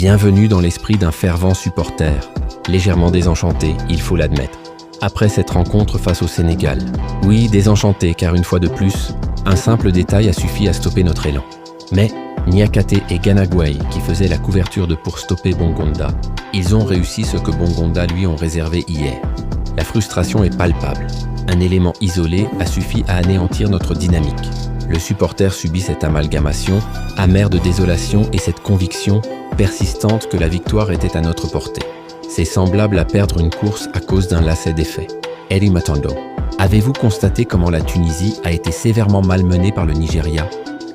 Bienvenue dans l'esprit d'un fervent supporter, légèrement désenchanté, il faut l'admettre, après cette rencontre face au Sénégal. Oui, désenchanté, car une fois de plus, un simple détail a suffi à stopper notre élan. Mais Niakate et Ganagway, qui faisaient la couverture pour stopper Bongonda, ils ont réussi ce que Bongonda lui ont réservé hier. La frustration est palpable. Un élément isolé a suffi à anéantir notre dynamique. Le supporter subit cette amalgamation, amère de désolation et cette conviction persistante que la victoire était à notre portée. C'est semblable à perdre une course à cause d'un lacet défait. Eddie Matondo, avez-vous constaté comment la Tunisie a été sévèrement malmenée par le Nigeria,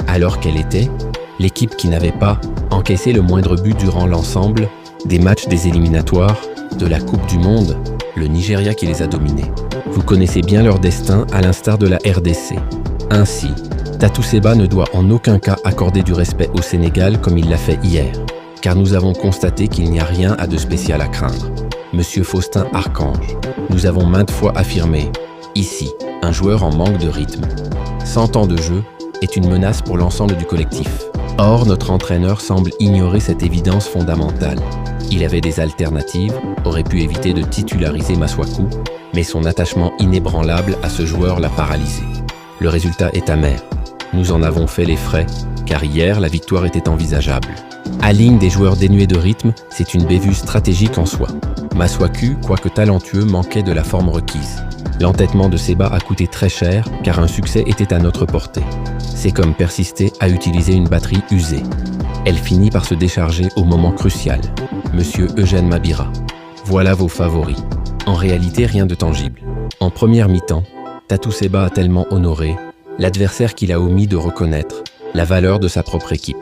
alors qu'elle était l'équipe qui n'avait pas encaissé le moindre but durant l'ensemble des matchs des éliminatoires de la Coupe du Monde, le Nigeria qui les a dominés. Vous connaissez bien leur destin à l'instar de la RDC. Ainsi, Tatou Seba ne doit en aucun cas accorder du respect au Sénégal comme il l'a fait hier, car nous avons constaté qu'il n'y a rien à de spécial à craindre. Monsieur Faustin Archange, nous avons maintes fois affirmé, ici, un joueur en manque de rythme, 100 ans de jeu, est une menace pour l'ensemble du collectif. Or, notre entraîneur semble ignorer cette évidence fondamentale. Il avait des alternatives, aurait pu éviter de titulariser Masuaku, mais son attachement inébranlable à ce joueur l'a paralysé. Le résultat est amer. Nous en avons fait les frais, car hier, la victoire était envisageable. Aligne des joueurs dénués de rythme, c'est une bévue stratégique en soi. Masuaku, quoique talentueux, manquait de la forme requise. L'entêtement de Seba a coûté très cher, car un succès était à notre portée. C'est comme persister à utiliser une batterie usée. Elle finit par se décharger au moment crucial. Monsieur Eugène Mabira, voilà vos favoris. En réalité, rien de tangible. En première mi-temps, Tatou Seba a tellement honoré l'adversaire qu'il a omis de reconnaître la valeur de sa propre équipe.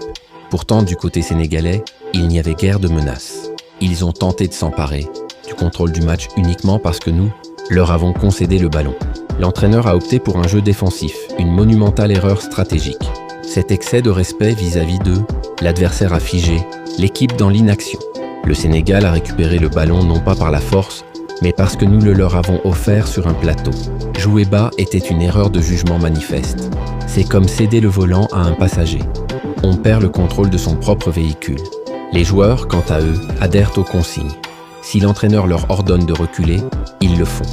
Pourtant, du côté sénégalais, il n'y avait guère de menace. Ils ont tenté de s'emparer du contrôle du match uniquement parce que nous leur avons concédé le ballon. L'entraîneur a opté pour un jeu défensif, une monumentale erreur stratégique. Cet excès de respect vis-à-vis d'eux, l'adversaire a figé, l'équipe dans l'inaction. Le Sénégal a récupéré le ballon non pas par la force, mais parce que nous le leur avons offert sur un plateau. Jouer bas était une erreur de jugement manifeste. C'est comme céder le volant à un passager. On perd le contrôle de son propre véhicule. Les joueurs, quant à eux, adhèrent aux consignes. Si l'entraîneur leur ordonne de reculer, ils le font.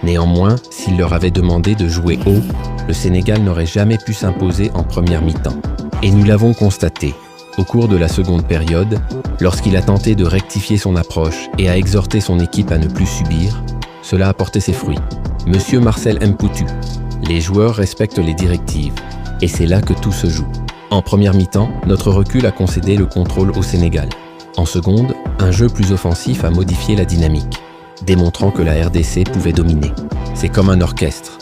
Néanmoins, s'il leur avait demandé de jouer haut, le Sénégal n'aurait jamais pu s'imposer en première mi-temps. Et nous l'avons constaté. Au cours de la seconde période, lorsqu'il a tenté de rectifier son approche et a exhorté son équipe à ne plus subir, cela a porté ses fruits. Monsieur Marcel Mpoutu, les joueurs respectent les directives, et c'est là que tout se joue. En première mi-temps, notre recul a concédé le contrôle au Sénégal. En seconde, un jeu plus offensif a modifié la dynamique, démontrant que la RDC pouvait dominer. C'est comme un orchestre.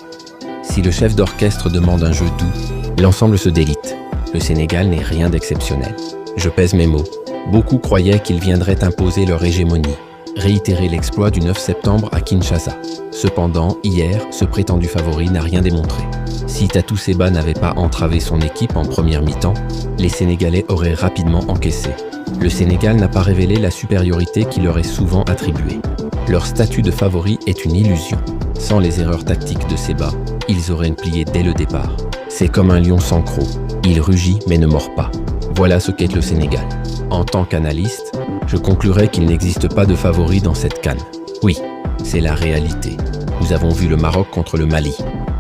Si le chef d'orchestre demande un jeu doux, l'ensemble se délite. Le Sénégal n'est rien d'exceptionnel. Je pèse mes mots. Beaucoup croyaient qu'ils viendraient imposer leur hégémonie, réitérer l'exploit du 9 septembre à Kinshasa. Cependant, hier, ce prétendu favori n'a rien démontré. Si Tatou Seba n'avait pas entravé son équipe en première mi-temps, les Sénégalais auraient rapidement encaissé. Le Sénégal n'a pas révélé la supériorité qui leur est souvent attribuée. Leur statut de favori est une illusion. Sans les erreurs tactiques de Seba, ils auraient plié dès le départ. C'est comme un lion sans croc. Il rugit mais ne mord pas. Voilà ce qu'est le Sénégal. En tant qu'analyste, je conclurai qu'il n'existe pas de favori dans cette CAN. Oui, c'est la réalité. Nous avons vu le Maroc contre le Mali.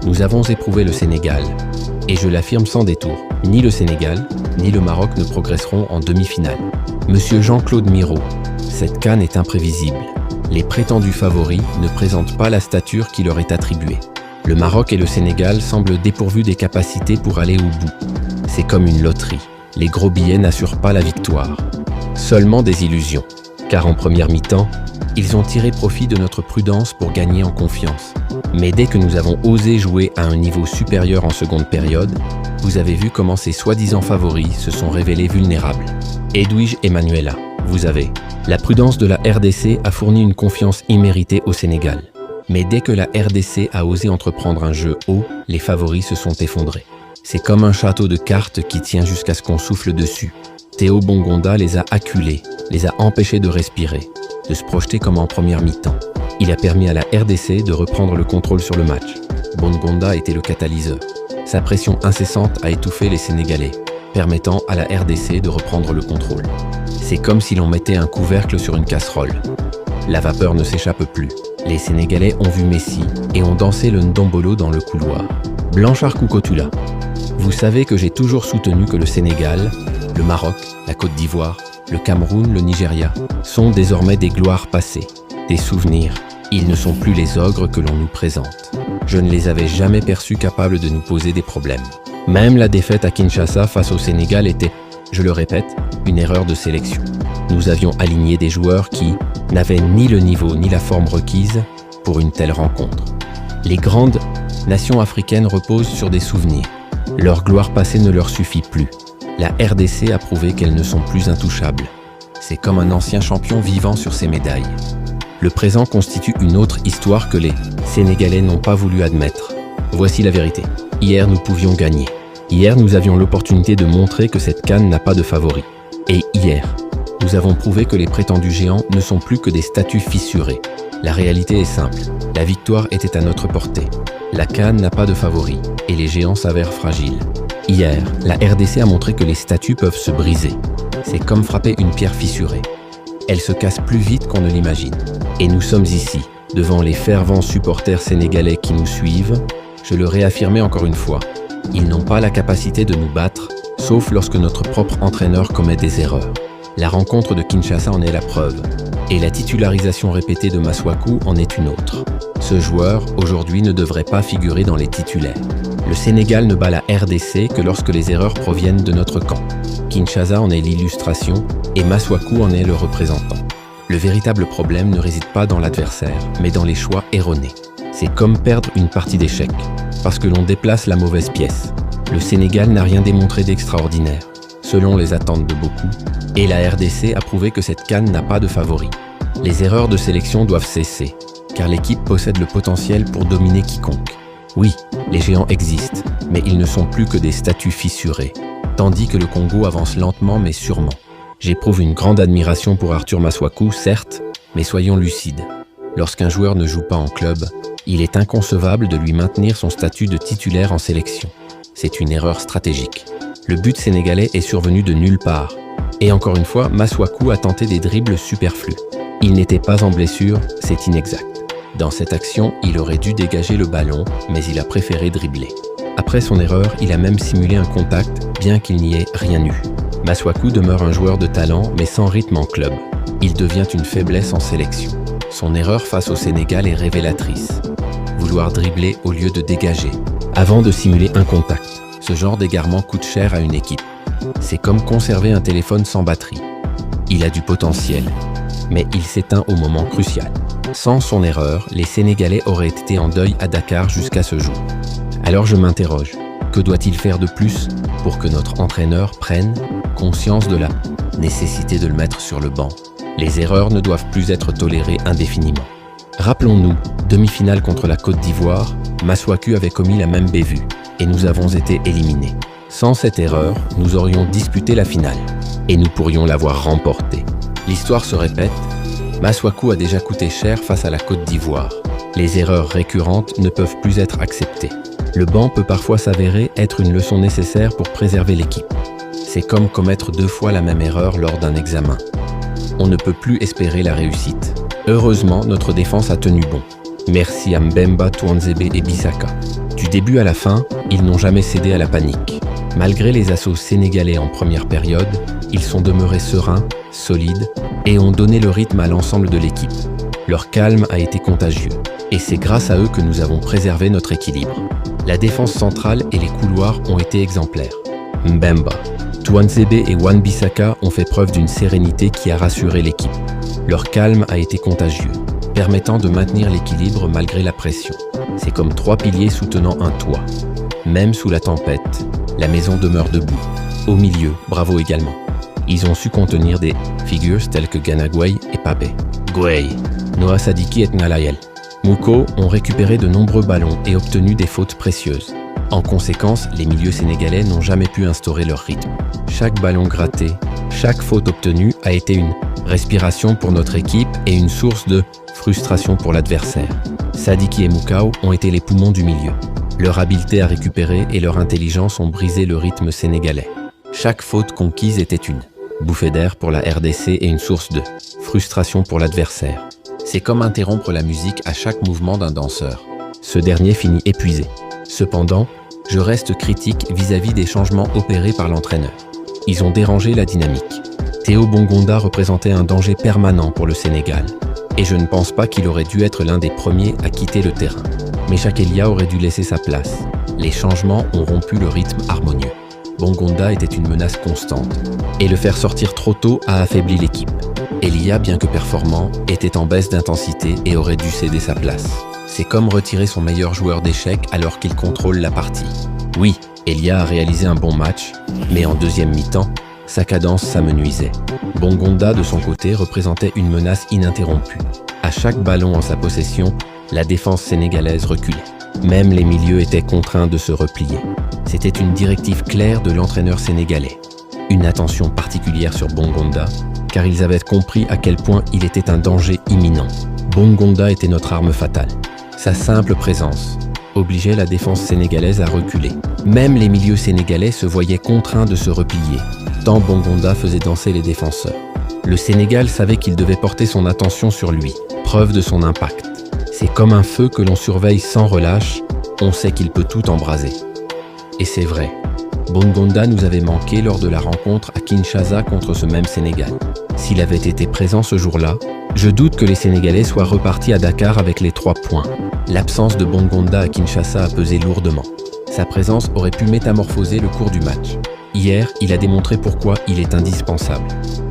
Nous avons éprouvé le Sénégal. Et je l'affirme sans détour, ni le Sénégal, ni le Maroc ne progresseront en demi-finale. Monsieur Jean-Claude Miraut, cette CAN est imprévisible. Les prétendus favoris ne présentent pas la stature qui leur est attribuée. Le Maroc et le Sénégal semblent dépourvus des capacités pour aller au bout. C'est comme une loterie. Les gros billets n'assurent pas la victoire. Seulement des illusions. Car en première mi-temps, ils ont tiré profit de notre prudence pour gagner en confiance. Mais dès que nous avons osé jouer à un niveau supérieur en seconde période, vous avez vu comment ces soi-disant favoris se sont révélés vulnérables. Edwige Emmanuela, vous avez. La prudence de la RDC a fourni une confiance imméritée au Sénégal. Mais dès que la RDC a osé entreprendre un jeu haut, les favoris se sont effondrés. C'est comme un château de cartes qui tient jusqu'à ce qu'on souffle dessus. Théo Bongonda les a acculés, les a empêchés de respirer, de se projeter comme en première mi-temps. Il a permis à la RDC de reprendre le contrôle sur le match. Bongonda était le catalyseur. Sa pression incessante a étouffé les Sénégalais, permettant à la RDC de reprendre le contrôle. C'est comme si l'on mettait un couvercle sur une casserole. La vapeur ne s'échappe plus. Les Sénégalais ont vu Messi et ont dansé le ndombolo dans le couloir. Blanchard Koukotula. Vous savez que j'ai toujours soutenu que le Sénégal, le Maroc, la Côte d'Ivoire, le Cameroun, le Nigeria sont désormais des gloires passées, des souvenirs. Ils ne sont plus les ogres que l'on nous présente. Je ne les avais jamais perçus capables de nous poser des problèmes. Même la défaite à Kinshasa face au Sénégal était, je le répète, une erreur de sélection. Nous avions aligné des joueurs qui n'avaient ni le niveau ni la forme requise pour une telle rencontre. Les grandes nations africaines reposent sur des souvenirs. Leur gloire passée ne leur suffit plus. La RDC a prouvé qu'elles ne sont plus intouchables. C'est comme un ancien champion vivant sur ses médailles. Le présent constitue une autre histoire que les Sénégalais n'ont pas voulu admettre. Voici la vérité. Hier, nous pouvions gagner. Hier, nous avions l'opportunité de montrer que cette CAN n'a pas de favori. Et hier, nous avons prouvé que les prétendus géants ne sont plus que des statues fissurées. La réalité est simple. La victoire était à notre portée. La CAN n'a pas de favori et les géants s'avèrent fragiles. Hier, la RDC a montré que les statues peuvent se briser. C'est comme frapper une pierre fissurée. Elle se casse plus vite qu'on ne l'imagine. Et nous sommes ici, devant les fervents supporters sénégalais qui nous suivent. Je le réaffirmais encore une fois, ils n'ont pas la capacité de nous battre, sauf lorsque notre propre entraîneur commet des erreurs. La rencontre de Kinshasa en est la preuve, et la titularisation répétée de Masuaku en est une autre. Ce joueur, aujourd'hui, ne devrait pas figurer dans les titulaires. Le Sénégal ne bat la RDC que lorsque les erreurs proviennent de notre camp. Kinshasa en est l'illustration, et Masuaku en est le représentant. Le véritable problème ne réside pas dans l'adversaire, mais dans les choix erronés. C'est comme perdre une partie d'échecs, parce que l'on déplace la mauvaise pièce. Le Sénégal n'a rien démontré d'extraordinaire, selon les attentes de beaucoup, et la RDC a prouvé que cette CAN n'a pas de favori. Les erreurs de sélection doivent cesser, car l'équipe possède le potentiel pour dominer quiconque. Oui, les géants existent, mais ils ne sont plus que des statues fissurées, tandis que le Congo avance lentement mais sûrement. J'éprouve une grande admiration pour Arthur Masuaku, certes, mais soyons lucides. Lorsqu'un joueur ne joue pas en club, il est inconcevable de lui maintenir son statut de titulaire en sélection. C'est une erreur stratégique. Le but sénégalais est survenu de nulle part. Et encore une fois, Masuaku a tenté des dribbles superflus. Il n'était pas en blessure, c'est inexact. Dans cette action, il aurait dû dégager le ballon, mais il a préféré dribbler. Après son erreur, il a même simulé un contact, bien qu'il n'y ait rien eu. Masuaku demeure un joueur de talent, mais sans rythme en club. Il devient une faiblesse en sélection. Son erreur face au Sénégal est révélatrice. Vouloir dribbler au lieu de dégager, avant de simuler un contact. Ce genre d'égarement coûte cher à une équipe. C'est comme conserver un téléphone sans batterie. Il a du potentiel, mais il s'éteint au moment crucial. Sans son erreur, les Sénégalais auraient été en deuil à Dakar jusqu'à ce jour. Alors je m'interroge, que doit-il faire de plus pour que notre entraîneur prenne conscience de la nécessité de le mettre sur le banc? Les erreurs ne doivent plus être tolérées indéfiniment. Rappelons-nous, demi-finale contre la Côte d'Ivoire, Masuaku avait commis la même bévue et nous avons été éliminés. Sans cette erreur, nous aurions disputé la finale et nous pourrions l'avoir remportée. L'histoire se répète, Masuaku a déjà coûté cher face à la Côte d'Ivoire. Les erreurs récurrentes ne peuvent plus être acceptées. Le banc peut parfois s'avérer être une leçon nécessaire pour préserver l'équipe. C'est comme commettre 2 fois la même erreur lors d'un examen. On ne peut plus espérer la réussite. Heureusement, notre défense a tenu bon. Merci à Mbemba, Tuanzebe et Bissaka. Du début à la fin, ils n'ont jamais cédé à la panique. Malgré les assauts sénégalais en première période, ils sont demeurés sereins, solides et ont donné le rythme à l'ensemble de l'équipe. Leur calme a été contagieux et c'est grâce à eux que nous avons préservé notre équilibre. La défense centrale et les couloirs ont été exemplaires. Mbemba, Tuanzebe et Wan-Bissaka ont fait preuve d'une sérénité qui a rassuré l'équipe. Leur calme a été contagieux, permettant de maintenir l'équilibre malgré la pression. C'est comme 3 piliers soutenant un toit. Même sous la tempête, la maison demeure debout. Au milieu, bravo également. Ils ont su contenir des figures telles que Gana Gueye et Pape. Gueye, Noah Sadiki et Ngalayel. Mouko ont récupéré de nombreux ballons et obtenu des fautes précieuses. En conséquence, les milieux sénégalais n'ont jamais pu instaurer leur rythme. Chaque ballon gratté, chaque faute obtenue a été une respiration pour notre équipe et une source de frustration pour l'adversaire. Sadiki et Moukao ont été les poumons du milieu. Leur habileté à récupérer et leur intelligence ont brisé le rythme sénégalais. Chaque faute conquise était une bouffée d'air pour la RDC et une source de frustration pour l'adversaire. C'est comme interrompre la musique à chaque mouvement d'un danseur. Ce dernier finit épuisé. Cependant, je reste critique vis-à-vis des changements opérés par l'entraîneur. Ils ont dérangé la dynamique. Théo Bongonda représentait un danger permanent pour le Sénégal. Et je ne pense pas qu'il aurait dû être l'un des premiers à quitter le terrain. Meshak Elia aurait dû laisser sa place. Les changements ont rompu le rythme harmonieux. Bongonda était une menace constante. Et le faire sortir trop tôt a affaibli l'équipe. Elia, bien que performant, était en baisse d'intensité et aurait dû céder sa place. C'est comme retirer son meilleur joueur d'échecs alors qu'il contrôle la partie. Oui, Elia a réalisé un bon match, mais en deuxième mi-temps, sa cadence s'amenuisait. Bongonda, de son côté, représentait une menace ininterrompue. À chaque ballon en sa possession, la défense sénégalaise reculait. Même les milieux étaient contraints de se replier. C'était une directive claire de l'entraîneur sénégalais. Une attention particulière sur Bongonda, car ils avaient compris à quel point il était un danger imminent. Bongonda était notre arme fatale. Sa simple présence obligeait la défense sénégalaise à reculer. Même les milieux sénégalais se voyaient contraints de se replier, tant Bongonda faisait danser les défenseurs. Le Sénégal savait qu'il devait porter son attention sur lui, preuve de son impact. C'est comme un feu que l'on surveille sans relâche, on sait qu'il peut tout embraser. Et c'est vrai, Bongonda nous avait manqué lors de la rencontre à Kinshasa contre ce même Sénégal. S'il avait été présent ce jour-là, je doute que les Sénégalais soient repartis à Dakar avec les 3 points. L'absence de Bongonda à Kinshasa a pesé lourdement. Sa présence aurait pu métamorphoser le cours du match. Hier, il a démontré pourquoi il est indispensable.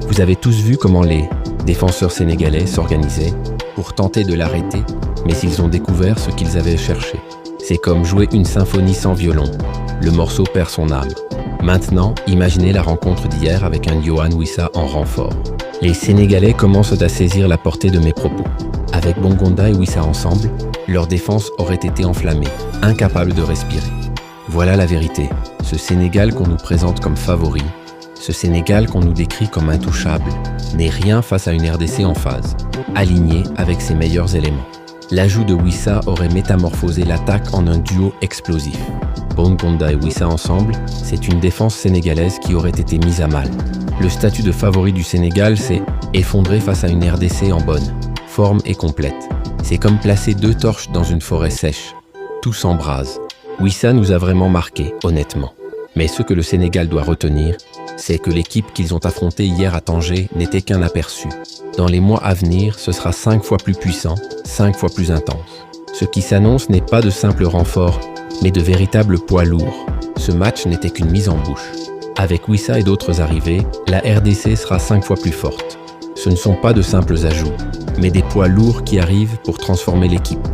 Vous avez tous vu comment les défenseurs sénégalais s'organisaient pour tenter de l'arrêter, mais ils ont découvert ce qu'ils avaient cherché. C'est comme jouer une symphonie sans violon. Le morceau perd son âme. Maintenant, imaginez la rencontre d'hier avec un Yohan Wissa en renfort. Les Sénégalais commencent à saisir la portée de mes propos. Avec Bongonda et Wissa ensemble, leur défense aurait été enflammée, incapable de respirer. Voilà la vérité. Ce Sénégal qu'on nous présente comme favori, ce Sénégal qu'on nous décrit comme intouchable, n'est rien face à une RDC en phase, alignée avec ses meilleurs éléments. L'ajout de Wissa aurait métamorphosé l'attaque en un duo explosif. Bongonda et Wissa ensemble, c'est une défense sénégalaise qui aurait été mise à mal. Le statut de favori du Sénégal s'est effondré face à une RDC en bonne forme et complète. C'est comme placer 2 torches dans une forêt sèche. Tout s'embrase. Wissa nous a vraiment marqué, honnêtement. Mais ce que le Sénégal doit retenir, c'est que l'équipe qu'ils ont affrontée hier à Tanger n'était qu'un aperçu. Dans les mois à venir, ce sera 5 fois plus puissant, 5 fois plus intense. Ce qui s'annonce n'est pas de simples renforts, mais de véritables poids lourds. Ce match n'était qu'une mise en bouche. Avec Wissa et d'autres arrivées, la RDC sera 5 fois plus forte. Ce ne sont pas de simples ajouts, mais des poids lourds qui arrivent pour transformer l'équipe.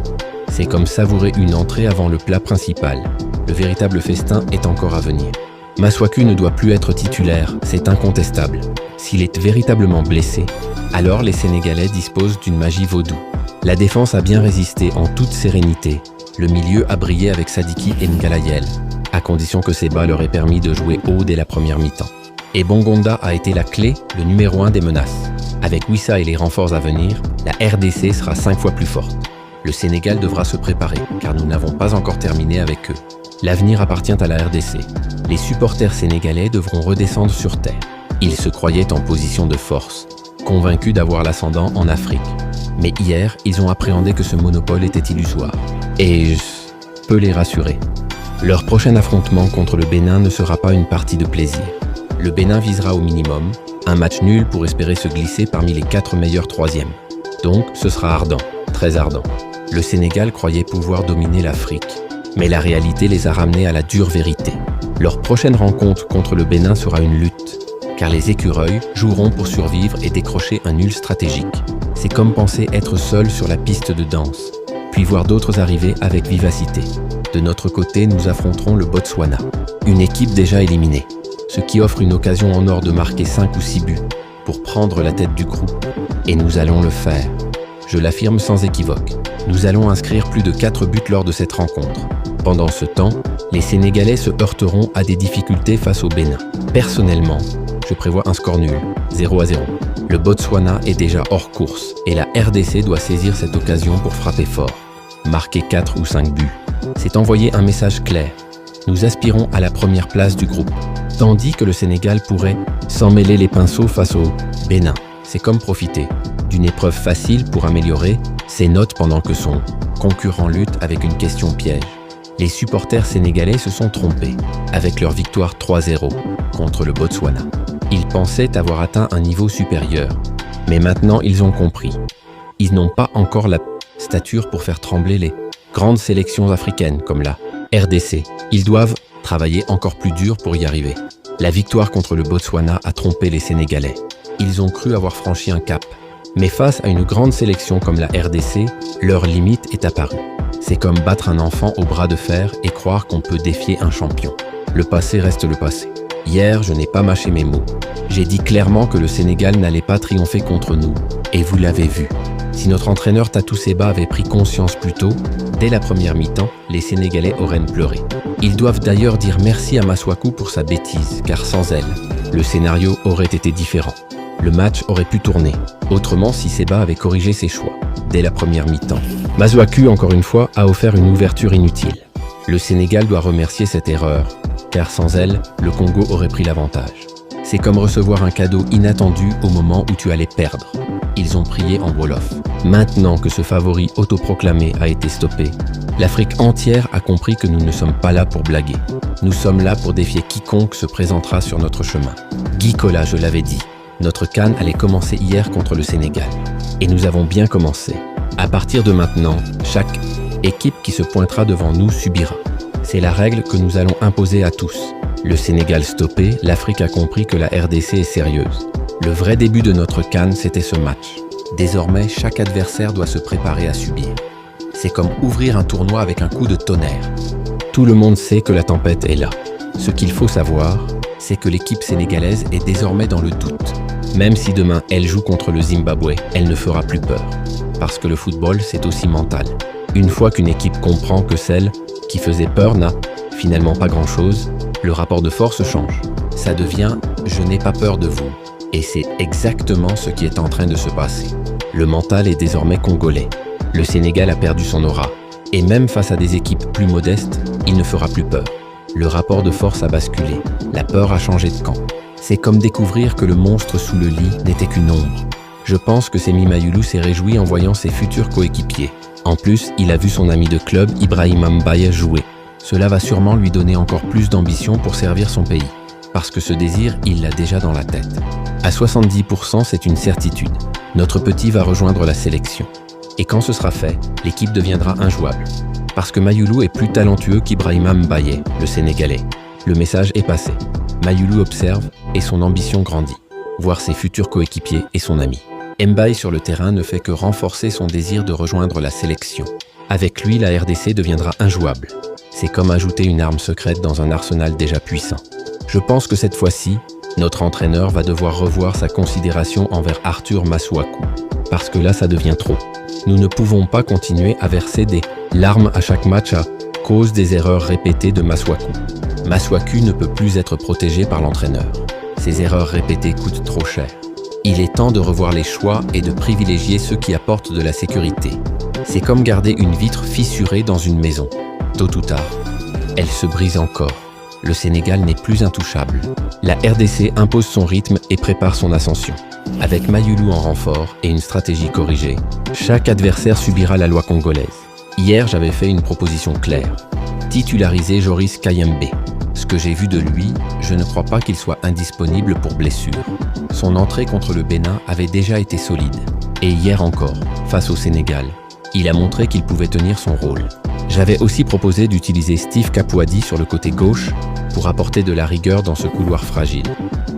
C'est comme savourer une entrée avant le plat principal. Le véritable festin est encore à venir. Masuaku ne doit plus être titulaire, c'est incontestable. S'il est véritablement blessé, alors les Sénégalais disposent d'une magie vaudou. La défense a bien résisté en toute sérénité. Le milieu a brillé avec Sadiki et Nkalayel, à condition que ces bas leur aient permis de jouer haut dès la première mi-temps. Et Bongonda a été la clé, le numéro 1 des menaces. Avec Wissa et les renforts à venir, la RDC sera 5 fois plus forte. Le Sénégal devra se préparer, car nous n'avons pas encore terminé avec eux. L'avenir appartient à la RDC. Les supporters sénégalais devront redescendre sur terre. Ils se croyaient en position de force, convaincus d'avoir l'ascendant en Afrique. Mais hier, ils ont appréhendé que ce monopole était illusoire. Et je peux les rassurer. Leur prochain affrontement contre le Bénin ne sera pas une partie de plaisir. Le Bénin visera au minimum un match nul pour espérer se glisser parmi les 4 meilleurs 3e. Donc, ce sera ardent, très ardent. Le Sénégal croyait pouvoir dominer l'Afrique, mais la réalité les a ramenés à la dure vérité. Leur prochaine rencontre contre le Bénin sera une lutte, car les écureuils joueront pour survivre et décrocher un nul stratégique. C'est comme penser être seul sur la piste de danse, puis voir d'autres arriver avec vivacité. De notre côté, nous affronterons le Botswana, une équipe déjà éliminée, ce qui offre une occasion en or de marquer 5 ou 6 buts pour prendre la tête du groupe. Et nous allons le faire. Je l'affirme sans équivoque. Nous allons inscrire plus de 4 buts lors de cette rencontre. Pendant ce temps, les Sénégalais se heurteront à des difficultés face au Bénin. Personnellement, je prévois un score nul, 0-0. Le Botswana est déjà hors course et la RDC doit saisir cette occasion pour frapper fort. Marquer 4 ou 5 buts. C'est envoyer un message clair. Nous aspirons à la première place du groupe. tandis que le Sénégal pourrait s'en mêler les pinceaux face au Bénin. C'est comme profiter d'une épreuve facile pour améliorer ses notes pendant que son concurrent lutte avec une question piège. Les supporters sénégalais se sont trompés avec leur victoire 3-0 contre le Botswana. Ils pensaient avoir atteint un niveau supérieur, mais maintenant ils ont compris. Ils n'ont pas encore la stature pour faire trembler les grandes sélections africaines comme la RDC. Ils doivent travailler encore plus dur pour y arriver. La victoire contre le Botswana a trompé les Sénégalais. Ils ont cru avoir franchi un cap. Mais face à une grande sélection comme la RDC, leur limite est apparue. C'est comme battre un enfant au bras de fer et croire qu'on peut défier un champion. Le passé reste le passé. Hier, je n'ai pas mâché mes mots. J'ai dit clairement que le Sénégal n'allait pas triompher contre nous. Et vous l'avez vu. Si notre entraîneur Tatou Seba avait pris conscience plus tôt, dès la première mi-temps, les Sénégalais auraient pleuré. Ils doivent d'ailleurs dire merci à Masuaku pour sa bêtise, car sans elle, le scénario aurait été différent. Le match aurait pu tourner, autrement si Seba avait corrigé ses choix, dès la première mi-temps. Masuaku, encore une fois, a offert une ouverture inutile. Le Sénégal doit remercier cette erreur, car sans elle, le Congo aurait pris l'avantage. C'est comme recevoir un cadeau inattendu au moment où tu allais perdre. Ils ont prié en wolof. Maintenant que ce favori autoproclamé a été stoppé, l'Afrique entière a compris que nous ne sommes pas là pour blaguer. Nous sommes là pour défier quiconque se présentera sur notre chemin. Guy Cola, je l'avais dit. Notre CAN allait commencer hier contre le Sénégal. Et nous avons bien commencé. À partir de maintenant, chaque équipe qui se pointera devant nous subira. C'est la règle que nous allons imposer à tous. Le Sénégal stoppé, l'Afrique a compris que la RDC est sérieuse. Le vrai début de notre CAN, c'était ce match. Désormais, chaque adversaire doit se préparer à subir. C'est comme ouvrir un tournoi avec un coup de tonnerre. Tout le monde sait que la tempête est là. Ce qu'il faut savoir, c'est que l'équipe sénégalaise est désormais dans le doute. Même si demain elle joue contre le Zimbabwe, elle ne fera plus peur. Parce que le football, c'est aussi mental. Une fois qu'une équipe comprend que celle qui faisait peur n'a finalement pas grand-chose, le rapport de force change. Ça devient « je n'ai pas peur de vous ». Et c'est exactement ce qui est en train de se passer. Le mental est désormais congolais. Le Sénégal a perdu son aura. Et même face à des équipes plus modestes, il ne fera plus peur. Le rapport de force a basculé. La peur a changé de camp. C'est comme découvrir que le monstre sous le lit n'était qu'une ombre. Je pense que Semi Mayulu s'est réjoui en voyant ses futurs coéquipiers. En plus, il a vu son ami de club Ibrahima Mbaye jouer. Cela va sûrement lui donner encore plus d'ambition pour servir son pays. Parce que ce désir, il l'a déjà dans la tête. À 70%, c'est une certitude. Notre petit va rejoindre la sélection. Et quand ce sera fait, l'équipe deviendra injouable. Parce que Mayulu est plus talentueux qu'Ibrahima Mbaye, le Sénégalais. Le message est passé. Mayulu observe et son ambition grandit. Voir ses futurs coéquipiers et son ami. Mbaye sur le terrain ne fait que renforcer son désir de rejoindre la sélection. Avec lui, la RDC deviendra injouable. C'est comme ajouter une arme secrète dans un arsenal déjà puissant. Je pense que cette fois-ci, notre entraîneur va devoir revoir sa considération envers Arthur Masuaku. Parce que là, ça devient trop. Nous ne pouvons pas continuer à verser des larmes à chaque match à cause des erreurs répétées de Masuaku. Masuaku ne peut plus être protégé par l'entraîneur. Ces erreurs répétées coûtent trop cher. Il est temps de revoir les choix et de privilégier ceux qui apportent de la sécurité. C'est comme garder une vitre fissurée dans une maison. Tôt ou tard, elle se brise encore. Le Sénégal n'est plus intouchable. La RDC impose son rythme et prépare son ascension. Avec Mayulu en renfort et une stratégie corrigée, chaque adversaire subira la loi congolaise. Hier, j'avais fait une proposition claire. Titulariser Joris Kayembe. Ce que j'ai vu de lui, je ne crois pas qu'il soit indisponible pour blessure. Son entrée contre le Bénin avait déjà été solide. Et hier encore, face au Sénégal, il a montré qu'il pouvait tenir son rôle. J'avais aussi proposé d'utiliser Steve Kapouadi sur le côté gauche pour apporter de la rigueur dans ce couloir fragile.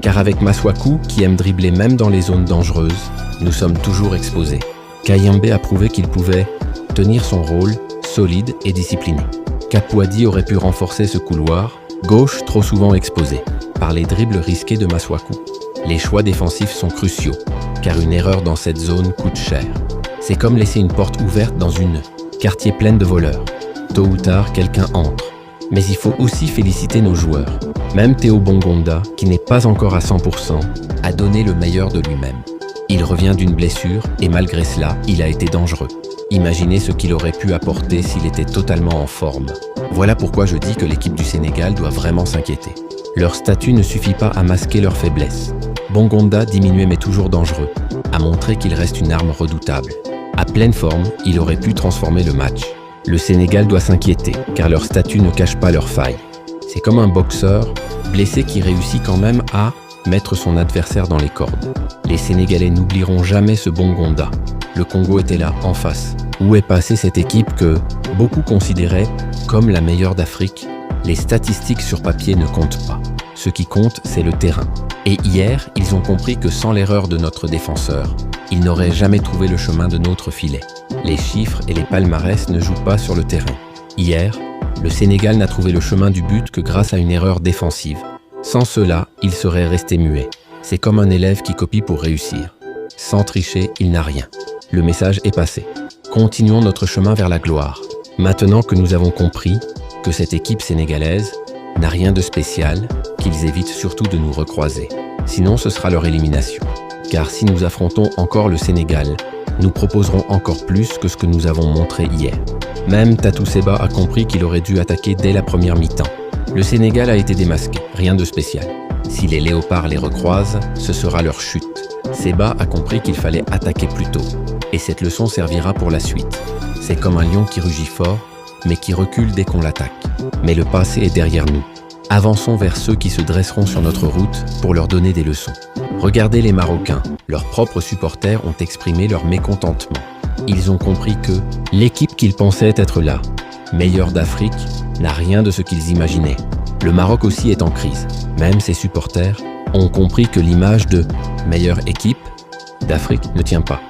Car avec Masuaku, qui aime dribbler même dans les zones dangereuses, nous sommes toujours exposés. Kayembe a prouvé qu'il pouvait tenir son rôle, solide et discipliné. Kapouadi aurait pu renforcer ce couloir, gauche trop souvent exposé, par les dribbles risqués de Masuaku. Les choix défensifs sont cruciaux, car une erreur dans cette zone coûte cher. C'est comme laisser une porte ouverte dans une quartier pleine de voleurs. Tôt ou tard, quelqu'un entre. Mais il faut aussi féliciter nos joueurs. Même Théo Bongonda, qui n'est pas encore à 100%, a donné le meilleur de lui-même. Il revient d'une blessure et malgré cela, il a été dangereux. Imaginez ce qu'il aurait pu apporter s'il était totalement en forme. Voilà pourquoi je dis que l'équipe du Sénégal doit vraiment s'inquiéter. Leur statut ne suffit pas à masquer leurs faiblesses. Bongonda, diminué mais toujours dangereux, a montré qu'il reste une arme redoutable. À pleine forme, il aurait pu transformer le match. Le Sénégal doit s'inquiéter, car leur statut ne cache pas leurs failles. C'est comme un boxeur blessé qui réussit quand même à mettre son adversaire dans les cordes. Les Sénégalais n'oublieront jamais ce Bongonda. Le Congo était là, en face. Où est passée cette équipe que beaucoup considéraient comme la meilleure d'Afrique? Les statistiques sur papier ne comptent pas. Ce qui compte, c'est le terrain. Et hier, ils ont compris que sans l'erreur de notre défenseur, ils n'auraient jamais trouvé le chemin de notre filet. Les chiffres et les palmarès ne jouent pas sur le terrain. Hier, le Sénégal n'a trouvé le chemin du but que grâce à une erreur défensive. Sans cela, il serait resté muet. C'est comme un élève qui copie pour réussir. Sans tricher, il n'a rien. Le message est passé. Continuons notre chemin vers la gloire. Maintenant que nous avons compris que cette équipe sénégalaise n'a rien de spécial, qu'ils évitent surtout de nous recroiser. Sinon, ce sera leur élimination. Car si nous affrontons encore le Sénégal, nous proposerons encore plus que ce que nous avons montré hier. Même Tatou Seba a compris qu'il aurait dû attaquer dès la première mi-temps. Le Sénégal a été démasqué, rien de spécial. Si les léopards les recroisent, ce sera leur chute. Seba a compris qu'il fallait attaquer plus tôt. Et cette leçon servira pour la suite. C'est comme un lion qui rugit fort, mais qui recule dès qu'on l'attaque. Mais le passé est derrière nous. Avançons vers ceux qui se dresseront sur notre route pour leur donner des leçons. Regardez les Marocains, leurs propres supporters ont exprimé leur mécontentement. Ils ont compris que l'équipe qu'ils pensaient être là, meilleure d'Afrique, n'a rien de ce qu'ils imaginaient. Le Maroc aussi est en crise. Même ses supporters ont compris que l'image de meilleure équipe d'Afrique ne tient pas.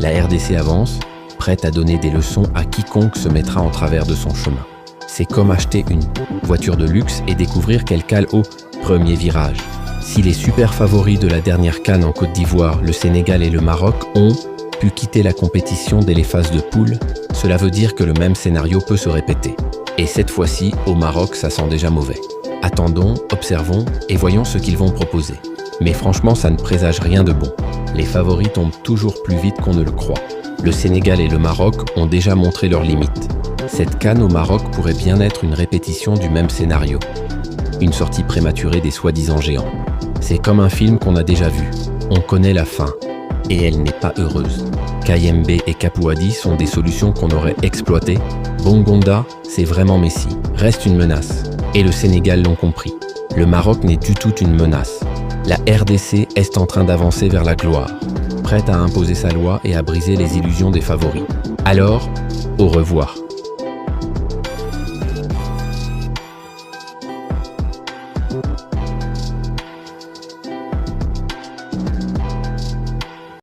La RDC avance, prête à donner des leçons à quiconque se mettra en travers de son chemin. C'est comme acheter une voiture de luxe et découvrir qu'elle cale au premier virage. Si les super favoris de la dernière CAN en Côte d'Ivoire, le Sénégal et le Maroc ont pu quitter la compétition dès les phases de poule, cela veut dire que le même scénario peut se répéter. Et cette fois-ci, au Maroc, ça sent déjà mauvais. Attendons, observons et voyons ce qu'ils vont proposer. Mais franchement, ça ne présage rien de bon. Les favoris tombent toujours plus vite qu'on ne le croit. Le Sénégal et le Maroc ont déjà montré leurs limites. Cette CAN au Maroc pourrait bien être une répétition du même scénario. Une sortie prématurée des soi-disant géants. C'est comme un film qu'on a déjà vu. On connaît la fin. Et elle n'est pas heureuse. Kayembe et Kapouadi sont des solutions qu'on aurait exploitées. Bongonda, c'est vraiment Messi. Reste une menace. Et le Sénégal l'ont compris. Le Maroc n'est du tout une menace. La RDC est en train d'avancer vers la gloire, prête à imposer sa loi et à briser les illusions des favoris. Alors, au revoir.